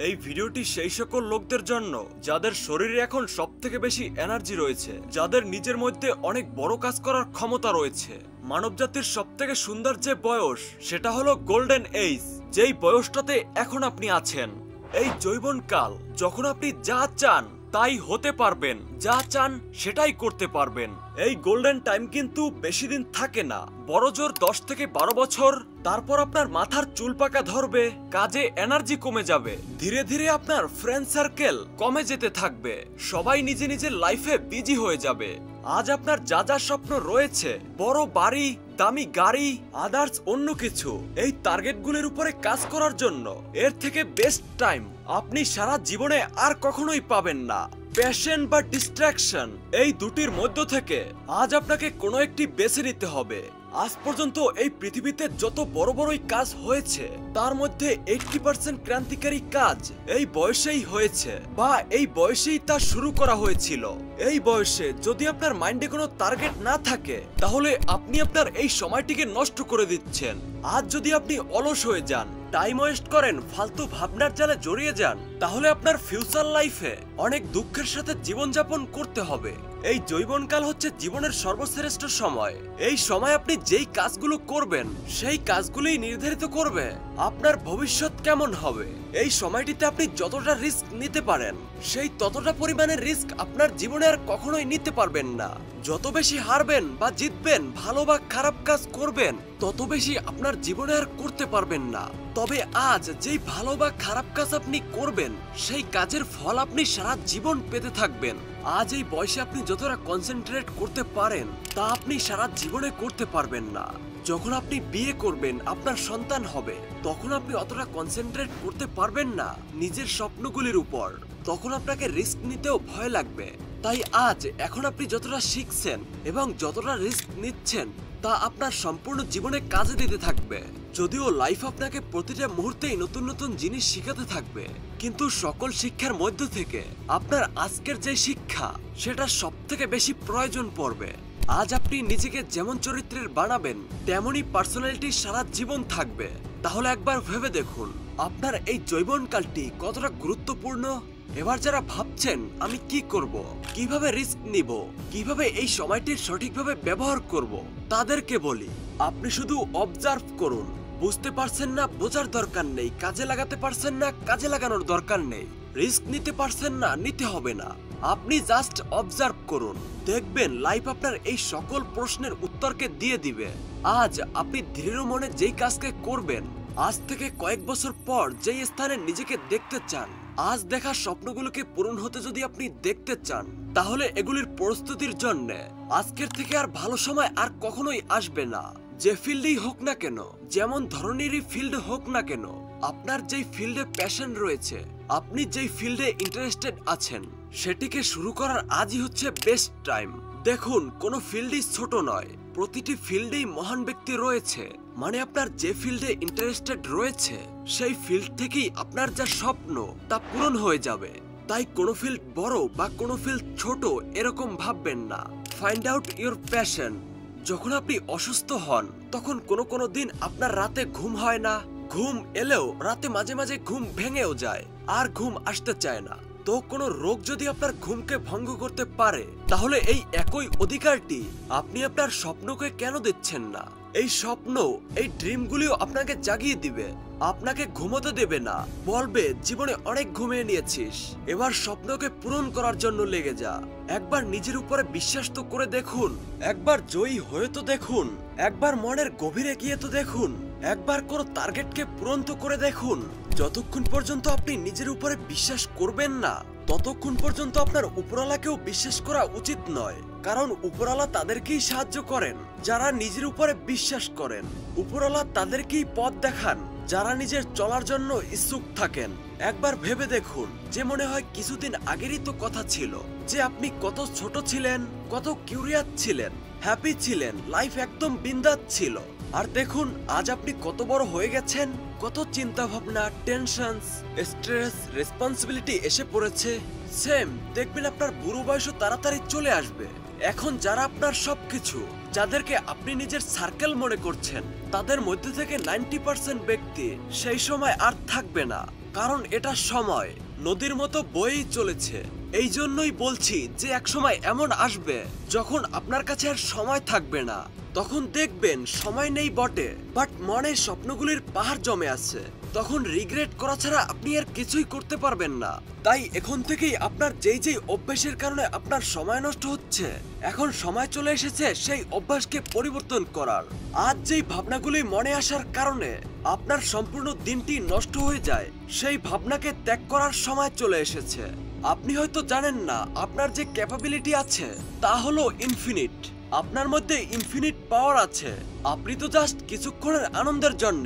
এই ভিডিওটি সেই সকল লোকদের জন্য যাদের শরীরে এখন সবথেকে বেশি এনার্জি রয়েছে, যাদের নিজের মধ্যে অনেক বড় কাজ করার ক্ষমতা রয়েছে। মানবজাতির সবথেকে সুন্দর যে বয়স সেটা হলো গোল্ডেন এজ, যেই বয়সটাতে এখন আপনি আছেন। এই যৌবনকাল, যখন আপনি যা চান তাই হতে পারবেন, যা চান সেটাই করতে পারবেন। এই গোল্ডেন টাইম কিন্তু বেশি দিন থাকে না, বড় জোর 10 থেকে 12 বছর। তারপর আপনার মাথার চুল পাকা ধরবে, কাজে এনার্জি কমে যাবে, ধীরে ধীরে আপনার ফ্রেন্ড সার্কেল কমে যেতে থাকবে, সবাই নিজে নিজের লাইফে বিজি হয়ে যাবে। আজ আপনার যা যা স্বপ্ন রয়েছে, বড় বাড়ি, দামি গাড়ি, আদার্স অন্য কিছু, এই টার্গেটগুলোর উপরে কাজ করার জন্য এর থেকে বেস্ট টাইম আপনি সারা জীবনে আর কখনোই পাবেন না। প্যাশন বা ডিস্ট্রাকশন, এই দুটির মধ্য থেকে আজ আপনাকে কোনো একটি বেছে নিতে হবে। আজ পর্যন্ত এই পৃথিবীতে যত বড় বড়ই কাজ হয়েছে তার মধ্যে 80% ক্রান্তিকারী কাজ এই বয়সেই হয়েছে, বা এই বয়সেই তা শুরু করা হয়েছিল। এই বয়সে যদি আপনার মাইন্ডে কোনো টার্গেট না থাকে তাহলে আপনি আপনার এই সময়টিকে নষ্ট করে দিচ্ছেন। আজ যদি আপনি অলস হয়ে যান, টাইম ওয়েস্ট করেন, ফালতু ভাবনার জালে জড়িয়ে যান, তাহলে আপনার ফিউচার লাইফে অনেক দুঃখের সাথে জীবনযাপন করতে হবে। এই যৌবনকাল হচ্ছে জীবনের সর্বশ্রেষ্ঠ সময়। এই সময় আপনি যেই কাজগুলো করবেন সেই কাজগুলোই নির্ধারিত করবে আপনার ভবিষ্যৎ কেমন হবে। এই সময়টিতে আপনি যতটা রিস্ক নিতে পারেন সেই ততটা পরিমাণের রিস্ক আপনার জীবনে আর কখনোই নিতে পারবেন না। যত বেশি হারবেন বা জিতবেন, ভালো বা খারাপ কাজ করবেন, তত বেশি আপনার জীবনে আর করতে পারবেন না। তবে আজ যেই ভালো বা খারাপ কাজ আপনি করবেন সেই কাজের ফল আপনি সারা জীবন পেতে থাকবেন। আজ এই বয়সে আপনি যতটা কনসেন্ট্রেট করতে পারেন তা আপনি সারা জীবনে করতে পারবেন না। যখন আপনি বিয়ে করবেন, আপনার সন্তান হবে, তখন আপনি অতটা কনসেন্ট্রেট করতে পারবেন না নিজের স্বপ্নগুলির উপর, তখন আপনাকে রিস্ক নিতেও ভয় লাগবে। তাই আজ এখন আপনি যতটা শিখছেন এবং যতটা রিস্ক নিচ্ছেন তা আপনার সম্পূর্ণ জীবনে কাজে দিতে থাকবে। যদিও লাইফ আপনাকে প্রতিটা মুহূর্তেই নতুন নতুন জিনিস শিখাতে থাকবে, কিন্তু সকল শিক্ষার মধ্য থেকে আপনার আজকের যে শিক্ষা সেটা সবথেকে বেশি প্রয়োজন পড়বে। আজ আপনি নিজেকে যেমন চরিত্রের বানাবেন তেমনই পার্সোনালিটি সারা জীবন থাকবে। তাহলে একবার ভেবে দেখুন আপনার এই যৌবনকালটি কতটা গুরুত্বপূর্ণ। এবার যারা ভাবছেন আমি কি করব, কিভাবে রিস্ক নিব, কিভাবে এই সময়টির সঠিকভাবে ব্যবহার করব, তাদেরকে বলি আপনি শুধু অবজার্ভ করুন। বুঝতে পারছেন না, বোঝার দরকার নেই। কাজে লাগাতে পারছেন না, কাজে লাগানোর দরকার নেই। রিস্ক নিতে পারছেন না, নিতে হবে না। আপনি জাস্ট অবজার্ভ করুন, দেখবেন লাইফ আপনার এই সকল প্রশ্নের উত্তরকে দিয়ে দিবে। আজ আপনি দৃঢ় মনে যেই কাজকে করবেন, আজ থেকে কয়েক বছর পর যেই স্থানে নিজেকে দেখতে চান, আজ দেখা স্বপ্নগুলোকে পূরণ হতে যদি আপনি দেখতে চান, তাহলে এগুলির প্রস্তুতির জন্য আজকের থেকে আর ভালো সময় আর কখনোই আসবে না। যে ফিল্ডেই হোক না কেন, যেমন ধরনেরই ফিল্ড হোক না কেন, আপনার যেই ফিল্ডে প্যাশন রয়েছে, আপনি যেই ফিল্ডে ইন্টারেস্টেড আছেন, সেটিকে শুরু করার আজই হচ্ছে বেস্ট টাইম। দেখুন, কোনো ফিল্ডই ছোট নয়, প্রতিটি ফিল্ডেই মহান ব্যক্তি রয়েছে। মানে আপনার যে ফিল্ডে ইন্টারেস্টেড রয়েছে সেই ফিল্ড থেকেই আপনার যা স্বপ্ন তা পূরণ হয়ে যাবে। তাই কোনো ফিল্ড বড় বা কোনো ফিল্ড ছোট এরকম ভাববেন না। Find out your passion. যখন আপনি অসুস্থ হন তখন কোনো দিন আপনার রাতে ঘুম হয় না, ঘুম এলেও রাতে মাঝে মাঝে ঘুম ভেঙেও যায়, আর ঘুম আসতে চায় না। তো কোনো রোগ যদি আপনার ঘুমকে ভঙ্গ করতে পারে, তাহলে এই একই অধিকারটি আপনি আপনার স্বপ্নকে কেন দিচ্ছেন না? এই স্বপ্ন, এই ড্রিমগুলিও আপনাকে জাগিয়ে দিবে, আপনাকে ঘুমোতে দেবে না, বলবে জীবনে অনেক ঘুমিয়ে নিয়েছিস, এবার স্বপ্নকে পূরণ করার জন্য লেগে যা। একবার নিজের উপরে বিশ্বাস তো করে দেখুন, একবার জয়ী হয়ে তো দেখুন, একবার মনের গভীরে গিয়ে তো দেখুন, একবার কোনো টার্গেটকে পূরণ তো করে দেখুন। যতক্ষণ পর্যন্ত আপনি নিজের উপরে বিশ্বাস করবেন না, ততক্ষণ পর্যন্ত আপনার উপরওয়ালাকেও বিশ্বাস করা উচিত নয়। কারণ উপরওয়ালা তাদেরকেই সাহায্য করেন যারা নিজের উপরে বিশ্বাস করেন। উপরওয়ালা তাদেরকেই পথ দেখান যারা নিজের চলার জন্য ইচ্ছুক থাকেন। একবার ভেবে দেখুন, যে মনে হয় কিছুদিন আগেরই তো কথা ছিল যে আপনি কত ছোট ছিলেন, কত কিউরিয়াস ছিলেন, হ্যাপি ছিলেন, লাইফ একদম বিন্দাস ছিল। আর দেখুন আজ আপনি কত বড় হয়ে গেছেন, কত চিন্তা ভাবনা, টেনশন, স্ট্রেস, রেসপন্সিবিলিটি এসে পড়েছে। সেম দেখবেন আপনার বুড়ো বয়সও তাড়াতাড়ি চলে আসবে। এখন যারা আপনার সবকিছু, যাদেরকে আপনি নিজের সার্কেল মনে করছেন, তাদের মধ্যে থেকে 90% ব্যক্তি সেই সময় আর থাকবে না। কারণ এটা সময় নদীর মতো বয়েই চলেছে। এই জন্যই বলছি যে একসময় এমন আসবে যখন আপনার কাছে আর সময় থাকবে না। তখন দেখবেন সময় নেই বটে, বাট মনে স্বপ্নগুলির পাহাড় জমে আছে। তখন রিগ্রেট করা ছাড়া আপনি আর কিছুই করতে পারবেন না। তাই এখন থেকেই আপনার যেই অভ্যাসের কারণে আপনার সময় নষ্ট হচ্ছে, এখন সময় চলে এসেছে সেই অভ্যাসকে পরিবর্তন করার। আজ যেই ভাবনাগুলি মনে আসার কারণে আপনার সম্পূর্ণ দিনটি নষ্ট হয়ে যায়, সেই ভাবনাকে ত্যাগ করার সময় চলে এসেছে। আপনি হয়তো জানেন না আপনার যে ক্যাপাবিলিটি আছে তা হলো ইনফিনিট। আপনার মধ্যে ইনফিনিট পাওয়ার আছে। আপনি তো জাস্ট কিছুক্ষণের আনন্দের জন্য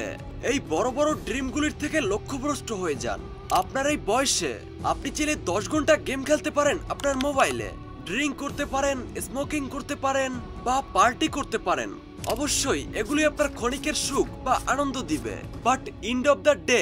এই বড় বড় ড্রিমগুলির থেকে লক্ষ্যভ্রষ্ট হয়ে যান। আপনার এই বয়সে আপনি চাইলে 10 ঘন্টা গেম খেলতে পারেন আপনার মোবাইলে, ড্রিঙ্ক করতে পারেন, স্মোকিং করতে পারেন বা পার্টি করতে পারেন। অবশ্যই এগুলি আপনার ক্ষণিকের সুখ বা আনন্দ দিবে, but end of the day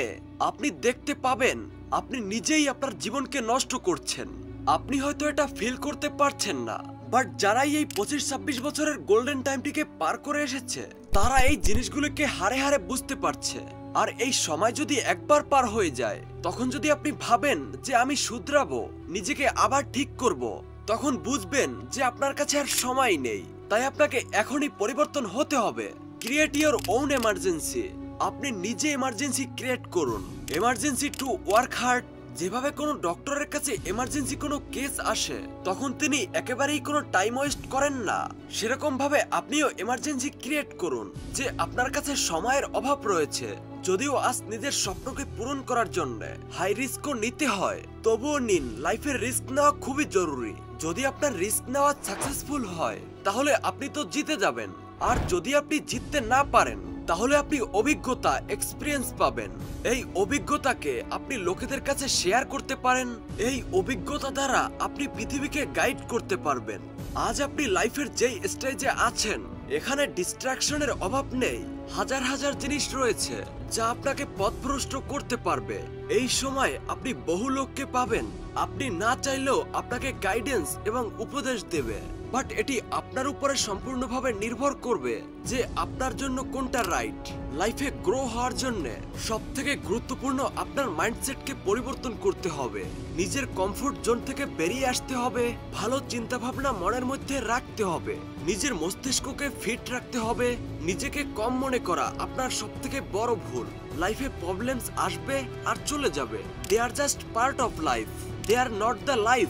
আপনি দেখতে পাবেন আপনি নিজেই আপনার জীবনকে নষ্ট করছেন। আপনি হয়তো এটা ফিল করতে পারছেন না, বাট যারাই এই 25-26 বছরের গোল্ডেন টাইমটিকে পার করে এসেছে তারা এই জিনিসগুলোকে হারে হারে বুঝতে পারছে। আর এই সময় যদি একবার পার হয়ে যায়, তখন যদি আপনি ভাবেন যে আমি শুধরাবো, নিজেকে আবার ঠিক করব, তখন বুঝবেন যে আপনার কাছে আর সময় নেই। তাই আপনাকে এখনই পরিবর্তন হতে হবে। Create your own emergency. আপনি নিজে এমার্জেন্সি ক্রিয়েট করুন। Emergency to work hard. যেভাবে কোনো ডক্টরের কাছে এমার্জেন্সি কোনো কেস আসে তখন তিনি একেবারেই কোনো টাইম ওয়েস্ট করেন না, সেরকম ভাবে আপনিও এমার্জেন্সি ক্রিয়েট করুন যে আপনার কাছে সময়ের অভাব রয়েছে। যদিও আজ নিজের স্বপ্নকে পূরণ করার জন্য হাই রিস্কও নিতে হয়, তবুও নিন। লাইফের রিস্ক নেওয়া খুবই জরুরি। যদি আপনার রিস্ক নেওয়া সাকসেসফুল হয় তাহলে আপনি তো জিতে যাবেন, আর যদি আপনি জিততে না পারেন তাহলে আপনি অভিজ্ঞতা, এক্সপিরিয়েন্স পাবেন। এই অভিজ্ঞতাকে আপনি লোকেদের কাছে শেয়ার করতে পারেন। এই অভিজ্ঞতা দ্বারা আপনি পৃথিবীকে গাইড করতে পারবেন। আজ আপনি লাইফের যেই স্টেজে আছেন এখানে ডিস্ট্রাকশনের অভাব নেই। হাজার হাজার জিনিস রয়েছে যা আপনাকে পথভ্রষ্ট করতে পারবে। এই সময় আপনি বহু লোককে পাবেন আপনি না চাইলেও আপনাকে গাইডেন্স এবং উপদেশ দেবে, বাট এটি আপনার উপরে সম্পূর্ণভাবে নির্ভর করবে যে আপনার জন্য কোনটা রাইট। লাইফে গ্রো হওয়ার জন্য সবথেকে গুরুত্বপূর্ণ আপনার মাইন্ডসেটকে পরিবর্তন করতে হবে। নিজের কমফোর্ট জোন থেকে বেরিয়ে আসতে হবে। ভালো চিন্তা ভাবনা মনের মধ্যে রাখতে হবে। নিজের মস্তিষ্ককে ফিট রাখতে হবে। নিজেকে কম মনে করা আপনার সবথেকে বড় ভুল। লাইফে প্রবলেমস আসবে আর চলে যাবে। They are just part of life, they are not the life.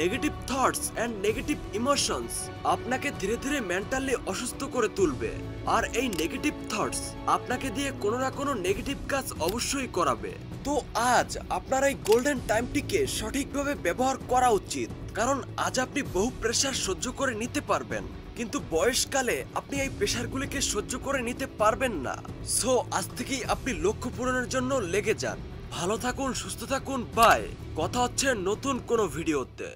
Negative thoughts and negative emotions আপনাকে ধীরে ধীরে মেন্টালি অসুস্থ করে তুলবে, আর এই নেগেটিভ থটস আপনাকে দিয়ে কোনো না কোনো নেগেটিভ কাজ অবশ্যই করাবে। তো আজ আপনার এই গোল্ডেন টাইমটিকে সঠিকভাবে ব্যবহার করা উচিত, কারণ আজ আপনি বহু প্রেসার সহ্য করে নিতে পারবেন, কিন্তু বয়সকালে আপনি এই প্রেসারগুলিকে সহ্য করে নিতে পারবেন না। সো আজ থেকেই আপনি লক্ষ্য পূরণের জন্য লেগে যান। ভালো থাকুন, সুস্থ থাকুন, বাই। কথা হচ্ছে নতুন কোনো ভিডিওতে।